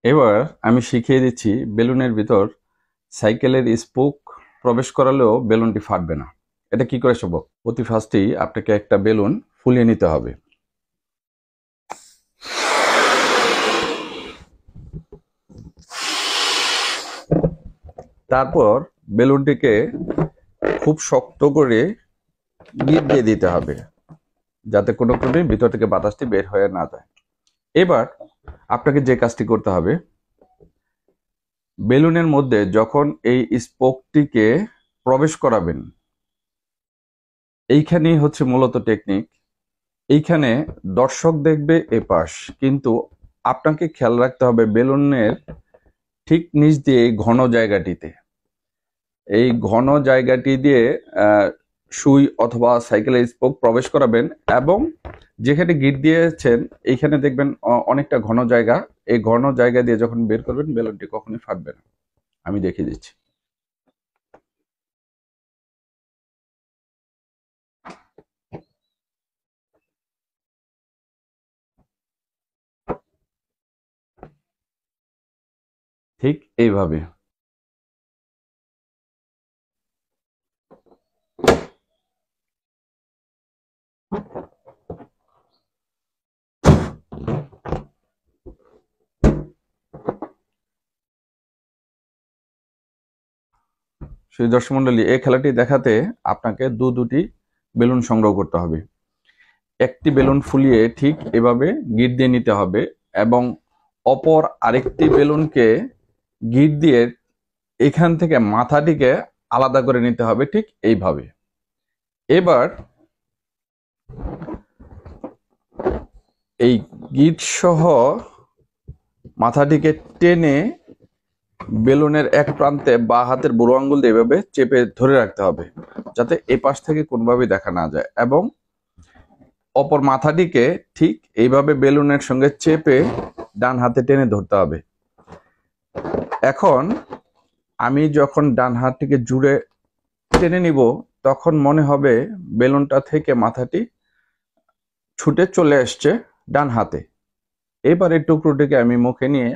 এবার আমি শিখিয়ে দিচ্ছি বেলুনের ভিতর সাইকেলের স্পোক প্রবেশ করালেও বেলুনটি ফাটবে না। এটা কি করে সম্ভব? অতি ফার্স্টেই আপনাকে একটা বেলুন ফুলিয়ে নিতে হবে। তারপর বেলুনটিকে খুব শক্ত করে গিট দিয়ে দিতে হবে, যাতে কোনো ক্রমে ভিতর থেকে বাতাসটি বের হয়ে না যায়। এবার আপনাকে যে কাজটি করতে হবে, বেলুনের মধ্যে যখন এই স্পোকটিকে প্রবেশ করাবেন, এইখানেই হচ্ছে মূলত টেকনিক। এইখানে দর্শক দেখবে এপাশ, কিন্তু আপনাকে খেয়াল রাখতে হবে বেলুনের ঠিক নিচ দিয়ে এই ঘন জায়গাটিতে, এই ঘন জায়গাটি দিয়ে সুই অথবা সাইকেলের স্পোক প্রবেশ করাবেন, এবং যেখানে গিট দিয়েছেন এইখানে দেখবেন অনেকটা ঘন জায়গা। এই ঘন জায়গা দিয়ে যখন বের করবেন বেলুনটি কখনোই ফাটবে না। আমি দেখিয়ে দিচ্ছি। ঠিক এইভাবে। সেই দর্শক মন্ডলী, এই খেলাটি দেখাতে আপনাকে দুটি বেলুন সংগ্রহ করতে হবে। একটি বেলুন ফুলিয়ে ঠিক এভাবে গিট দিয়ে নিতে হবে, এবং অপর আরেকটি বেলুনকে গিট দিয়ে এখান থেকে মাথাটিকে আলাদা করে নিতে হবে ঠিক এইভাবে। এবার এই গিট সহ মাথাটিকে টেনে বেলুনের এক প্রান্তে বা হাতের বুড়ো আঙ্গুল দিয়ে এভাবে চেপে ধরে রাখতে হবে, যাতে এ পাশ থেকে কোনোভাবেই দেখা না যায়, এবং অপর মাথাটিকে ঠিক এইভাবে বেলুনের সঙ্গে চেপে ডান হাতে টেনে ধরতে হবে। এখন আমি যখন ডান হাতটিকে জুড়ে টেনে নিব, তখন মনে হবে বেলুনটা থেকে মাথাটি ছুটে চলে আসছে ডান হাতে। এবার এই টুকরোটিকে আমি মুখে নিয়ে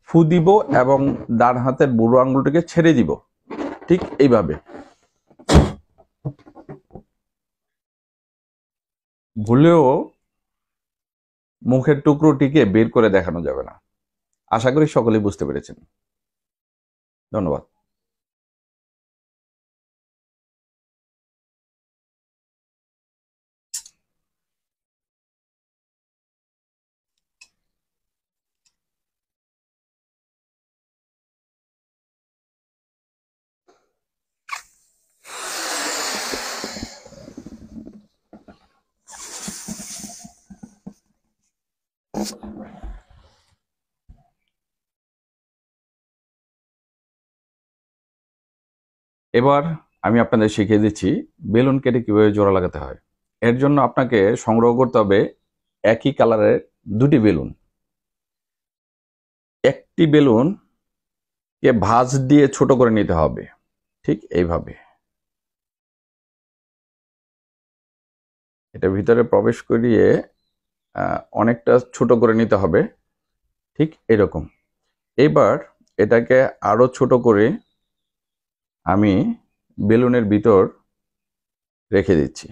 ফু দিব এবং ডান হাতের বুড়ো আঙ্গুলটিকে ছেড়ে দিব ঠিক এইভাবে। ভুলেও মুখের টুকরোটিকে বের করে দেখানো যাবে না। আশা করি সকলেই বুঝতে পেরেছেন। ধন্যবাদ। এবার আমি আপনাদের শিখিয়ে দিচ্ছি বেলুন কেটে কিভাবে জোড়া লাগাতে হয়। এর জন্য আপনাকে সংগ্রহ করতে হবে একই কালারের দুটি বেলুন। একটি বেলুন কে ভাঁজ দিয়ে ছোট করে নিতে হবে ঠিক এইভাবে। এটা ভিতরে প্রবেশ করিয়ে অনেকটা ছোট করে নিতে হবে ঠিক এরকম। এবার এটাকে আরো ছোট করে আমি বেলুনের ভিতর রেখে দিচ্ছি।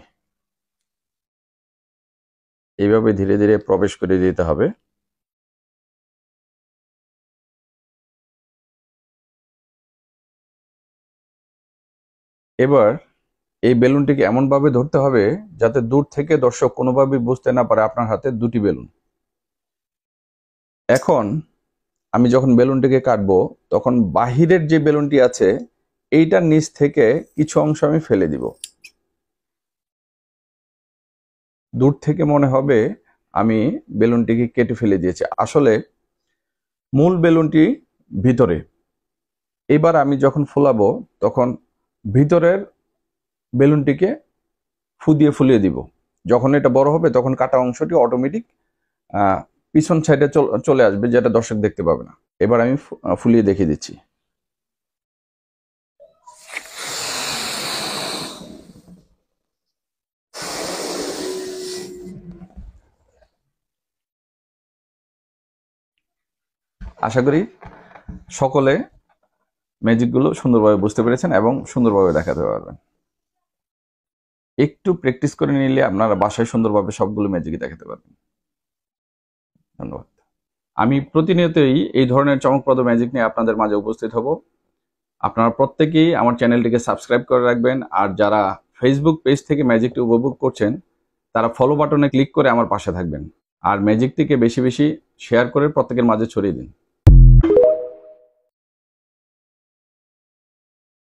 এইভাবে ধীরে ধীরে প্রবেশ করে দিতে হবে। এবার এই বেলুনটিকে এমনভাবে ধরতে হবে যাতে দূর থেকে দর্শক কোনোভাবেই বুঝতে না পারে আপনার হাতে দুটি বেলুন। এখন আমি যখন বেলুনটিকে কাটবো, তখন বাহিরের যে বেলুনটি আছে এইটার নিচ থেকে কিছু অংশ আমি ফেলে দিব। দূর থেকে মনে হবে আমি বেলুনটিকে কেটে ফেলে দিয়েছি, আসলে মূল বেলুনটি ভিতরে। এবার আমি যখন ফোলাবো তখন ভিতরের বেলুনটিকে ফুলিয়ে দিব। যখন এটা বড় হবে তখন কাটা অংশটি অটোমেটিক পিছন সাইডে চলে আসবে, যেটা দর্শক দেখতে পাবে না। এবার আমি ফুলিয়ে দেখিয়ে দিচ্ছি। আশা করি সকলে ম্যাজিকগুলো সুন্দরভাবে বুঝতে পেরেছেন এবং সুন্দরভাবে দেখাতে পারবেন। একটু প্র্যাকটিস করে নিলে আপনারা বাসায় সুন্দরভাবে সবগুলো ম্যাজিকই দেখাতে পারবেন। ধন্যবাদ। আমি প্রতিনিয়তই এই ধরনের চমকপ্রদ ম্যাজিক নিয়ে আপনাদের মাঝে উপস্থিত হব। আপনারা প্রত্যেকেই আমার চ্যানেলটিকে সাবস্ক্রাইব করে রাখবেন, আর যারা ফেসবুক পেজ থেকে ম্যাজিকটি উপভোগ করছেন তারা ফলো বাটনে ক্লিক করে আমার পাশে থাকবেন, আর ম্যাজিকটিকে বেশি বেশি শেয়ার করে প্রত্যেকের মাঝে ছড়িয়ে দিন।